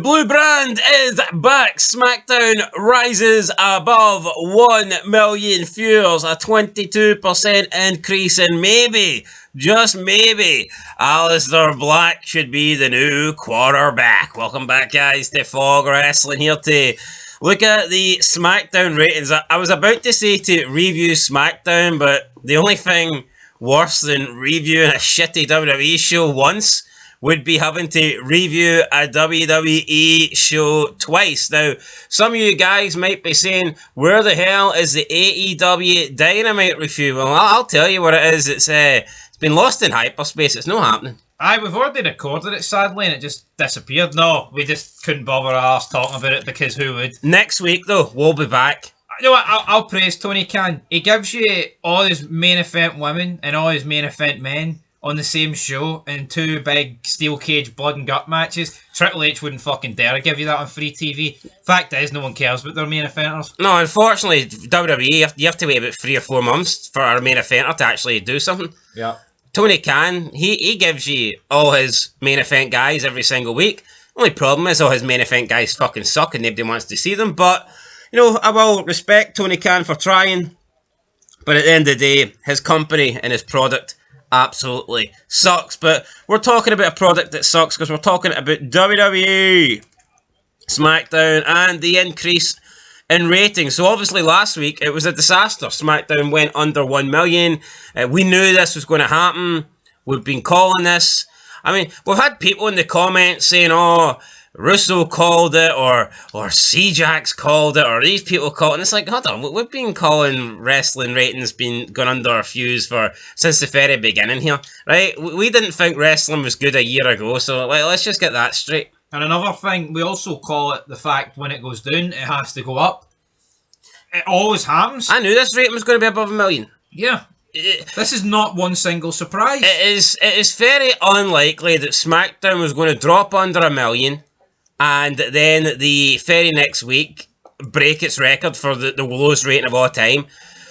blue brand is back. SmackDown rises above 1 million viewers, a 22% increase, and maybe, just maybe, Aleister Black should be the new quarterback. Welcome back, guys, to Fog Wrestling here to look at the SmackDown ratings. I was about to say to review SmackDown, but the only thing worse than reviewing a shitty WWE show once would be having to review a WWE show twice. Now, some of you guys might be saying, where the hell is the AEW Dynamite review? Well, I'll tell you what it is. It's been lost in hyperspace. It's not happening. Aye, we've already recorded it, sadly, and it just disappeared. No, we just couldn't bother our arse talking about it, because who would? Next week, though, we'll be back. You know what, I'll praise Tony Khan. He gives you all his main event women and all his main event men on the same show in two big steel cage blood and gut matches. Triple H wouldn't fucking dare give you that on free TV. Fact is, no one cares about their main eventers. No, unfortunately, WWE, you have to wait about 3 or 4 months for our main eventer to actually do something. Yeah. Tony Khan, he gives you all his main event guys every single week. Only problem is all his main event guys fucking suck and nobody wants to see them. But, you know, I will respect Tony Khan for trying. But at the end of the day, his company and his product absolutely sucks. But we're talking about a product that sucks because we're talking about WWE SmackDown and the increase in ratings. So obviously last week it was a disaster. SmackDown went under 1 million. We knew this was going to happen. We've been calling this. I mean, we've had people in the comments saying, oh, Russo called it, or C-Jax called it, or these people called it. And it's like, hold on, we've been calling wrestling ratings been going under our fuse since the very beginning here, right? We didn't think wrestling was good a year ago, so let's just get that straight. And another thing, we also call it the fact when it goes down, it has to go up. It always happens. I knew this rating was going to be above 1 million. Yeah. This is not one single surprise. It is very unlikely that SmackDown was going to drop under 1 million and then the very next week break its record for the lowest rating of all time.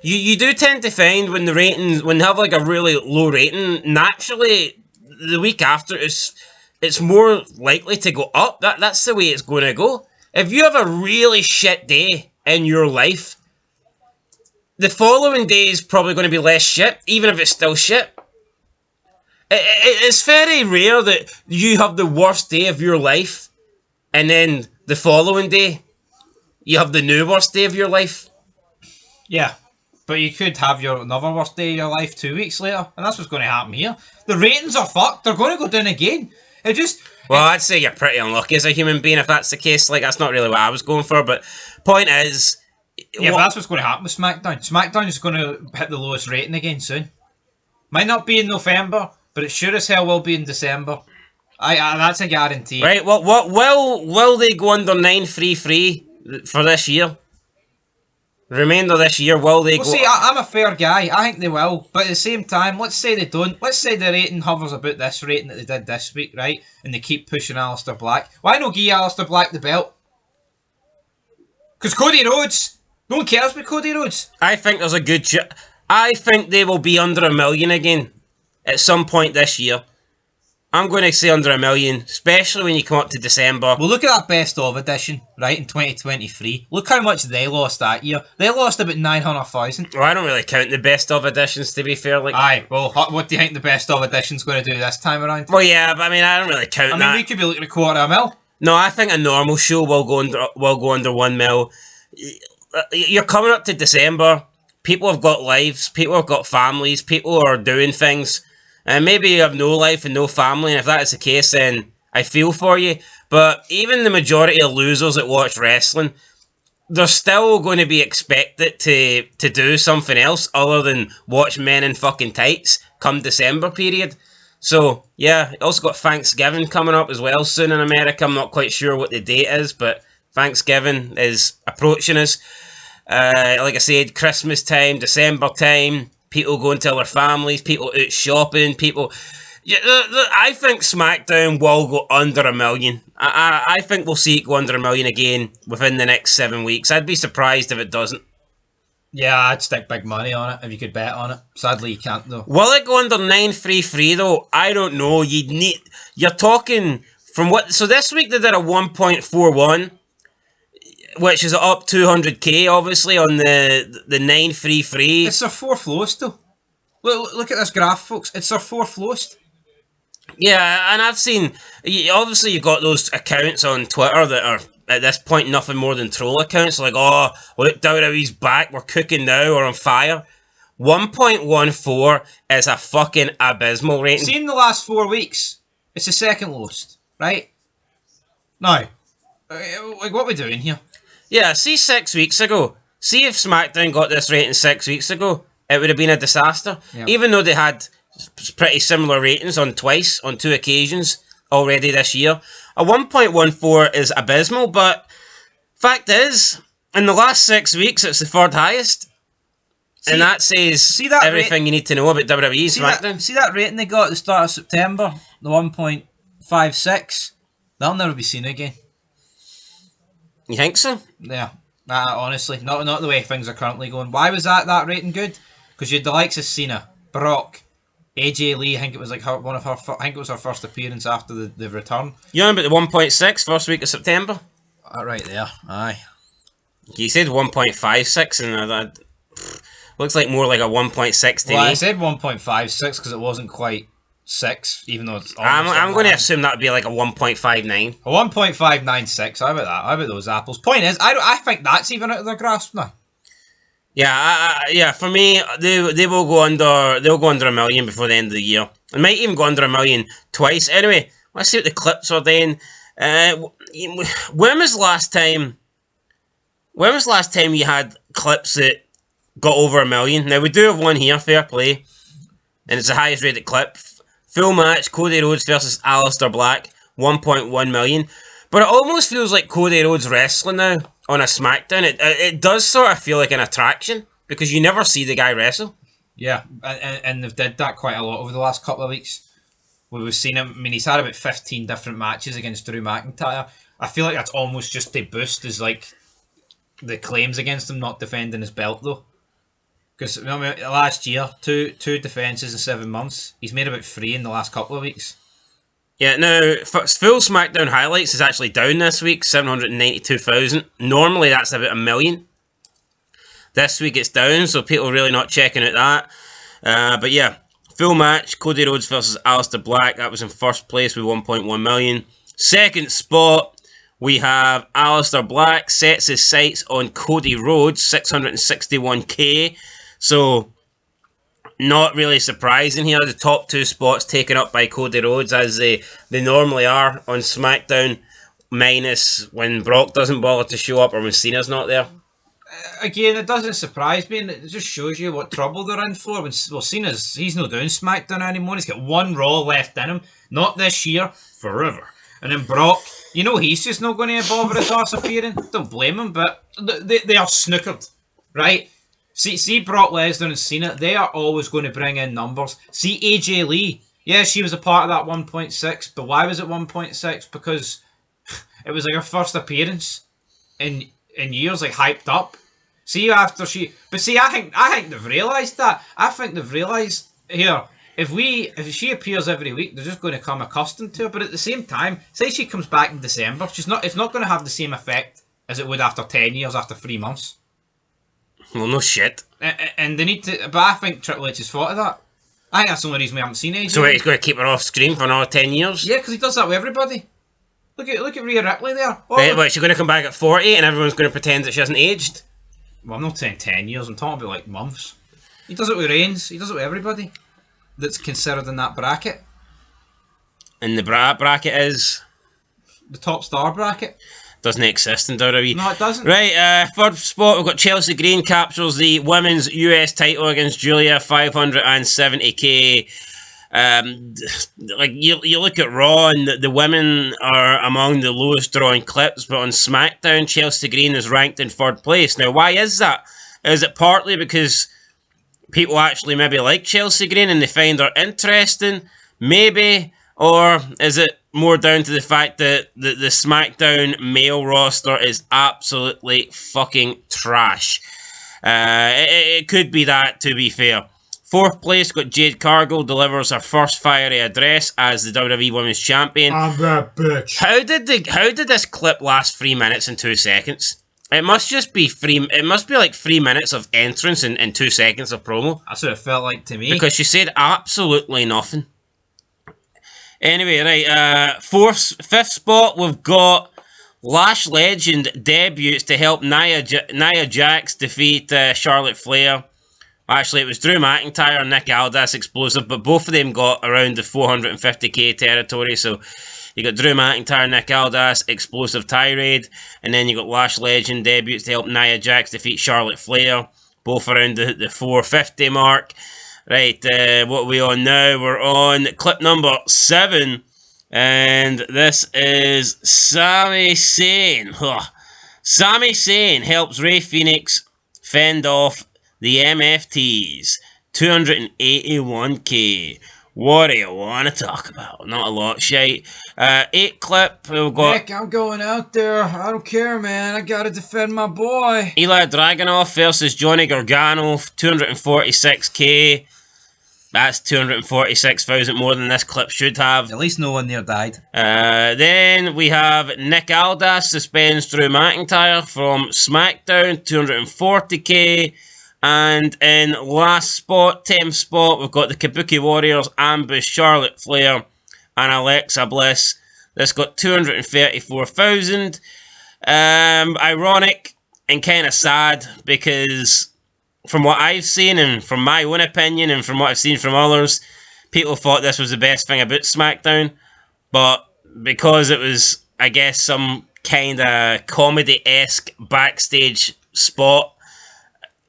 You do tend to find when the ratings, when they have like a really low rating, naturally the week after it's more likely to go up. That's the way it's going to go. If you have a really shit day in your life, the following day is probably going to be less shit, even if it's still shit. It's very rare that you have the worst day of your life and then the following day you have the new worst day of your life. Yeah, but you could have another worst day of your life 2 weeks later, and that's what's going to happen here. The ratings are fucked. They're going to go down again. I'd say you're pretty unlucky as a human being if that's the case. Like, that's not really what I was going for, but point is... Yeah, but that's what's going to happen with SmackDown. SmackDown is going to hit the lowest rating again soon. Might not be in November, but it sure as hell will be in December. That's a guarantee. Right, well, will they go under 933 for this year? The remainder of this year, will they go... See, I'm a fair guy. I think they will. But at the same time, let's say they don't. Let's say the rating hovers about this rating that they did this week, right? And they keep pushing Aleister Black. Why not give Aleister Black the belt? Because Cody Rhodes... No one cares about Cody Rhodes. I think there's a good... I think they will be under 1 million again at some point this year. I'm going to say under 1 million, especially when you come up to December. Well, look at that best of edition, right, in 2023. Look how much they lost that year. They lost about 900,000. Well, I don't really count the best of editions, to be fair. Like, aye, well, what do you think the best of edition's going to do this time around? Well, yeah, but I mean, I don't really count that. I mean, we could be looking at $250,000. No, I think a normal show will go under 1 mil. You're coming up to December. People have got lives. People have got families. People are doing things. And maybe you have no life and no family, and if that is the case, then I feel for you. But even the majority of losers that watch wrestling, they're still going to be expected to do something else other than watch men in fucking tights come December period. So, yeah, also got Thanksgiving coming up as well soon in America. I'm not quite sure what the date is, but Thanksgiving is approaching us. Like I said, Christmas time, December time, people going to their families, people out shopping, people... Yeah, I think SmackDown will go under 1 million. I think we'll see it go under 1 million again within the next 7 weeks. I'd be surprised if it doesn't. Yeah, I'd stick big money on it if you could bet on it. Sadly, you can't though. Will it go under 933 though? I don't know. You're talking So this week they did a 1.41, which is up 200k, obviously, on the 933. It's their fourth lowest, though. Look at this graph, folks. It's their fourth lowest. Yeah, and I've seen, obviously you've got those accounts on Twitter that are, at this point, nothing more than troll accounts, like, oh, look, WWE's back, we're cooking now, we're on fire. 1.14 is a fucking abysmal rating. See, in the last 4 weeks, it's the second lowest, right? Now, like, what are we doing here? Yeah, see 6 weeks ago, see if SmackDown got this rating 6 weeks ago, it would have been a disaster. Yep. Even though they had pretty similar ratings on two occasions already this year. A 1.14 is abysmal, but fact is, in the last 6 weeks, it's the third highest. And that says everything you need to know about WWE SmackDown. See that rating they got at the start of September? The 1.56? That'll never be seen again. You think so? Yeah. Honestly, not the way things are currently going. Why was that rating good? Because you had the likes of Cena, Brock, AJ Lee. I think it was like I think it was her first appearance after the return. You know about the 1.6 first week of September? Right there. Aye. You said 1.56 and that looks like more like a 1.6 to me. I said 1.56 because it wasn't quite 6, even though it's I'm going to assume that would be like a 1.59. A 1.596. How about that? How about those apples? Point is, I think that's even out of their grasp now. Yeah, for me, they will go under. They'll go under 1 million before the end of the year. It might even go under 1 million twice. Anyway, let's see what the clips are doing. When was the last time you had clips that got over 1 million? Now we do have one here, fair play, and it's the highest rated clip. Full match: Cody Rhodes versus Aleister Black, 1.1 million. But it almost feels like Cody Rhodes wrestling now on a SmackDown. It does sort of feel like an attraction because you never see the guy wrestle. Yeah, and they've did that quite a lot over the last couple of weeks. We've seen him. I mean, he's had about 15 different matches against Drew McIntyre. I feel like that's almost just to boost his the claims against him not defending his belt though. Because last year, two defenses in 7 months. He's made about 3 in the last couple of weeks. Yeah, now, full SmackDown highlights is actually down this week, 792,000. Normally, that's about 1 million. This week, it's down, so people are really not checking out that. But yeah, full match, Cody Rhodes versus Aleister Black. That was in first place with 1.1 million. Second spot, we have Aleister Black sets his sights on Cody Rhodes, 661k. So, not really surprising here. The top 2 spots taken up by Cody Rhodes, as they normally are on SmackDown, minus when Brock doesn't bother to show up or when Cena's not there. Again, it doesn't surprise me, and it just shows you what trouble they're in for. He's not doing SmackDown anymore. He's got one Raw left in him. Not this year, forever. And then Brock, he's just not going to bother his arse appearing. Don't blame him, but they are snookered, right? See Brock Lesnar and Cena, they are always going to bring in numbers. See AJ Lee, yeah, she was a part of that 1.6, but why was it 1.6? Because it was like her first appearance in years, hyped up. See after she, but see, I think they've realised that. I think they've realised here, if she appears every week, they're just going to become accustomed to her. But at the same time, say she comes back in December, it's not going to have the same effect as it would after 10 years, after 3 months. Well, no shit. And they need to... But I think Triple H has thought of that. I think that's the only reason we haven't seen AJ. So he's going to keep her off screen for another 10 years? Yeah, because he does that with everybody. Look at Rhea Ripley there. Wait, she's going to come back at 40 and everyone's going to pretend that she hasn't aged? Well, I'm not saying 10 years. I'm talking about, months. He does it with Reigns. He does it with everybody that's considered in that bracket. And the bracket is? The top star bracket. Doesn't exist in WWE. No, it doesn't. Right, third spot, we've got Chelsea Green captures the women's US title against Julia, 570k. You look at Raw and the women are among the lowest drawing clips, but on SmackDown, Chelsea Green is ranked in third place. Now, why is that? Is it partly because people actually maybe like Chelsea Green and they find her interesting? Maybe. Or is it more down to the fact that the SmackDown male roster is absolutely fucking trash? It could be that, to be fair. 4th place, got Jade Cargill delivers her first fiery address as the WWE Women's Champion. I'm that bitch. How did this clip last 3 minutes and 2 seconds? It must just be it must be like 3 minutes of entrance and 2 seconds of promo. That's what it felt like to me. Because she said absolutely nothing. Anyway, right, 5th spot, we've got Lash Legend debuts to help Nia Jax defeat Charlotte Flair. Actually, it was Drew McIntyre and Nick Aldis Explosive, but both of them got around the 450k territory, so you got Drew McIntyre, Nick Aldis, Explosive Tirade, and then you got Lash Legend debuts to help Nia Jax defeat Charlotte Flair, both around the 450 mark. Right, what are we on now? We're on clip number 7, and this is Sami Zayn. Sami Zayn helps Rey Fenix fend off the MFTs. 281k. What do you want to talk about? Not a lot, shite. 8 clip, we've got... Nick, I'm going out there. I don't care, man. I gotta defend my boy. Ilya Dragunov versus Johnny Gargano. 246k. That's 246,000 more than this clip should have. At least no one there died. Then we have Nick Aldis suspends Drew McIntyre from SmackDown. 240k. And in last spot, 10th spot, we've got the Kabuki Warriors ambush Charlotte Flair and Alexa Bliss. This got 234,000. Ironic and kind of sad because from what I've seen and from my own opinion and from what I've seen from others, people thought this was the best thing about SmackDown. But because it was, I guess, some kind of comedy-esque backstage spot,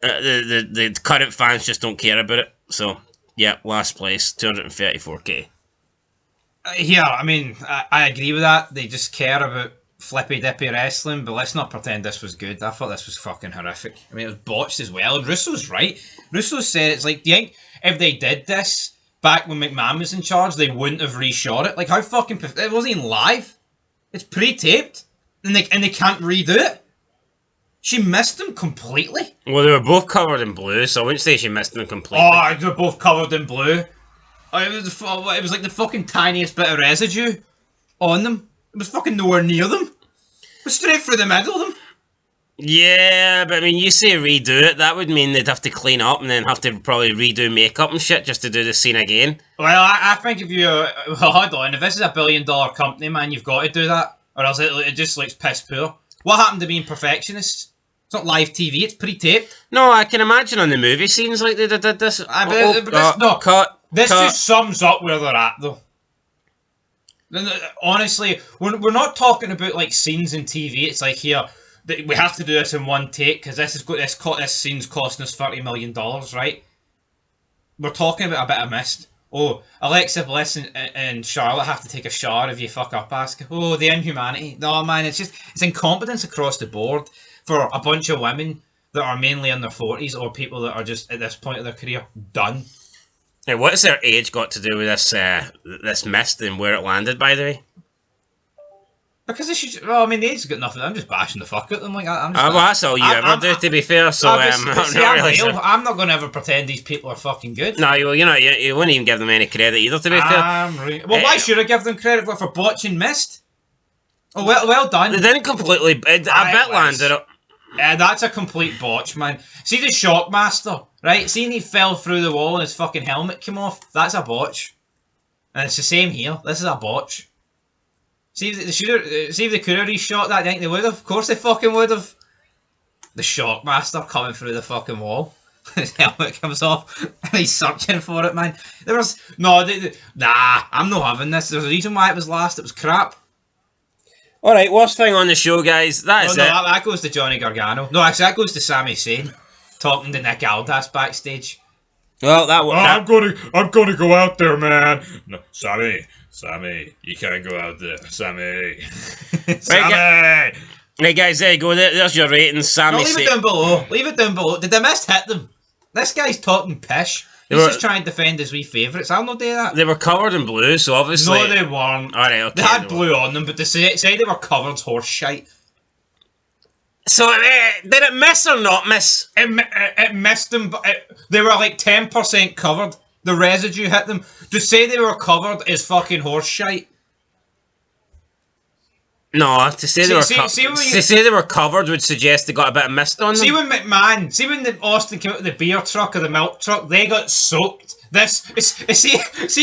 the current fans just don't care about it. So, yeah, last place, 234k. Yeah, I mean, I agree with that. They just care about flippy-dippy wrestling, but let's not pretend this was good. I thought this was fucking horrific. I mean, it was botched as well, and Russo's right. Russo said it's like, do you think if they did this back when McMahon was in charge, they wouldn't have reshot it? Like, how fucking... It wasn't even live. It's pre-taped, and they can't redo it. She missed them completely. Well, they were both covered in blue, so I wouldn't say she missed them completely. Oh, they were both covered in blue. It was like the fucking tiniest bit of residue on them. It was fucking nowhere near them. It was straight through the middle of them. Yeah, but I mean, you say redo it, that would mean they'd have to clean up and then have to probably redo makeup and shit just to do the scene again. Well, I think if you... Well, hold on, if this is a $1 billion company, man, you've got to do that. Or else it just looks piss poor. What happened to being perfectionists? It's not live TV, it's pre-taped. No, I can imagine on the movie scenes like they did this. This just sums up where they're at, though. Honestly, we're not talking about like scenes in TV. It's like, here, we have to do this in one take because this scene's costing us $30 million, right? We're talking about a bit of mist. Oh, Alexa Bliss and Charlotte have to take a shower if you fuck up, Asuka. Oh, the inhumanity. No, man, it's incompetence across the board for a bunch of women that are mainly in their 40s or people that are just at this point of their career done. Hey, what's their age got to do with this mist and where it landed, by the way? Because they should... Well, I mean, the age's got nothing. I'm just bashing the fuck at them. Like, I'm just well, that's all you ever do, to be fair. So I'm not going to ever pretend these people are fucking good. No, you wouldn't even give them any credit either, to be fair. Well, why should I give them credit for botching mist? Oh, well done. They didn't completely... A bit landed up. Yeah, that's a complete botch, man. See the Shockmaster, right? Seeing he fell through the wall and his fucking helmet came off, that's a botch. And it's the same here. This is a botch. See if they could have reshot that, I think they would have. Of course they fucking would have. The Shockmaster coming through the fucking wall. His helmet comes off and he's searching for it, man. Nah, I'm not having this. There's a reason why it was last. It was crap. Alright, worst thing on the show, guys. That goes to Johnny Gargano. No, actually, that goes to Sami Zayn talking to Nick Aldis backstage. Well, I'm gonna go out there, man. No, Sammy, you can't go out there, Sammy. Sammy. Hey guys, there you go. There's your ratings. Sami Zayn. Leave it down below. Did the mist hit them? This guy's talking pish. He's just trying to defend his wee favourites. I'll not do that. They were covered in blue, so obviously... No, they weren't. Alright, okay. They had blue on them, but they say they were covered horse shite. So, did it miss or not miss? It missed them, but they were like 10% covered. The residue hit them. To say they were covered is fucking horse shite. No, to say they were covered would suggest they got a bit of mist on them. See when Austin came out with the beer truck or the milk truck, they got soaked. See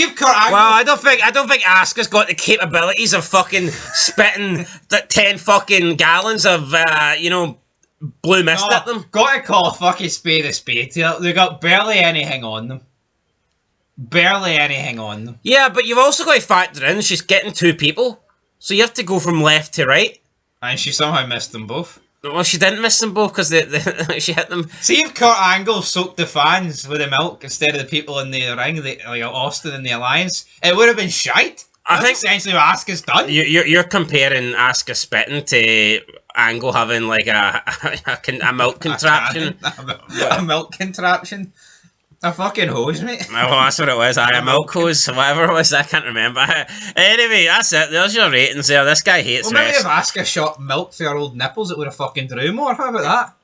if Kurt Angle. Well, I don't think Asuka's got the capabilities of fucking spitting 10 fucking gallons of blue mist at them. Gotta call a fucking spade a spade here. They got barely anything on them. Yeah, but you've also got to factor in she's getting 2 people. So you have to go from left to right. And she somehow missed them both. Well, she didn't miss them both because she hit them. See if Kurt Angle soaked the fans with the milk instead of the people in the ring, like Austin and the Alliance. It would have been shite. I think essentially what Asuka's done. You're comparing Asuka spitting to Angle having like a milk contraption. A milk contraption. A fucking hose, mate. Well, that's what it was. A milk hose, whatever it was. I can't remember. Anyway, that's it. There's your ratings there. This guy hates maybe wrestling. if Asuka shot milk through her old nipples, it would have fucking drew more. How about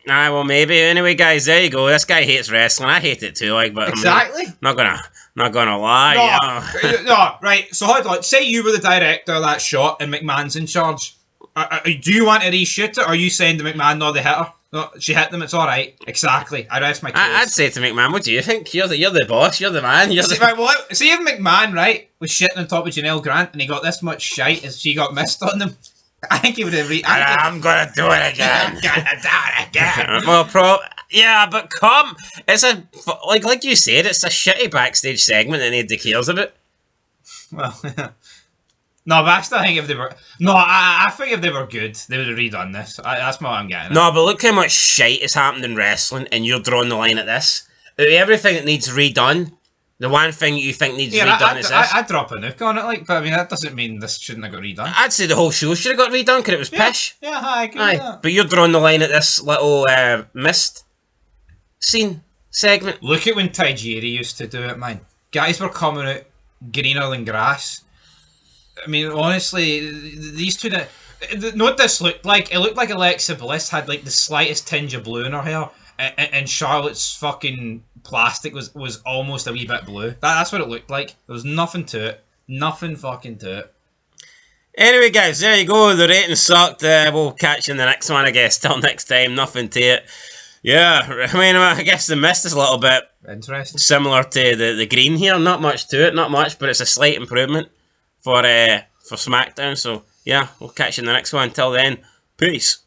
that? Well, maybe. Anyway, guys, there you go. This guy hates wrestling. I hate it too. But exactly. I'm not gonna lie. No, right. So hold on. Say you were the director of that shot and McMahon's in charge. Do you want to reshoot it, or are you saying to McMahon, no, they hit her? No, she hit them, it's alright. Exactly. I rest my case. I'd say to McMahon, what do you think? You're the boss, you're the man. See if McMahon, right, was shitting on top of Janelle Grant and he got this much shite as she got missed on them. I think he would have I'm gonna do it again. I'm gonna do it again. Well, yeah, but it's like you said, it's a shitty backstage segment and nobody cares about. Well, no, but I still think if they were... No, I think if they were good, they would have redone this. That's what I'm getting at. No, but look how much shite has happened in wrestling, and you're drawing the line at this. Everything that needs redone, the one thing you think needs redone is this. I'd drop a nuke on it, but I mean, that doesn't mean this shouldn't have got redone. I'd say the whole show should have got redone, because it was pish. Yeah, I agree with that. But you're drawing the line at this little mist scene segment. Look at when Tajiri used to do it, man. Guys were coming out greener than grass. I mean, honestly, these two... Know what this looked like? It looked like Alexa Bliss had like the slightest tinge of blue in her hair, and Charlotte's fucking plastic was almost a wee bit blue. That's what it looked like. There was nothing to it. Nothing fucking to it. Anyway, guys, there you go. The rating sucked. We'll catch you in the next one, I guess. Till next time, nothing to it. Yeah, I mean, I guess the mist is a little bit... Interesting. Similar to the green here. Not much to it, not much, but it's a slight improvement for SmackDown. So yeah, we'll catch you in the next one. Until then, peace.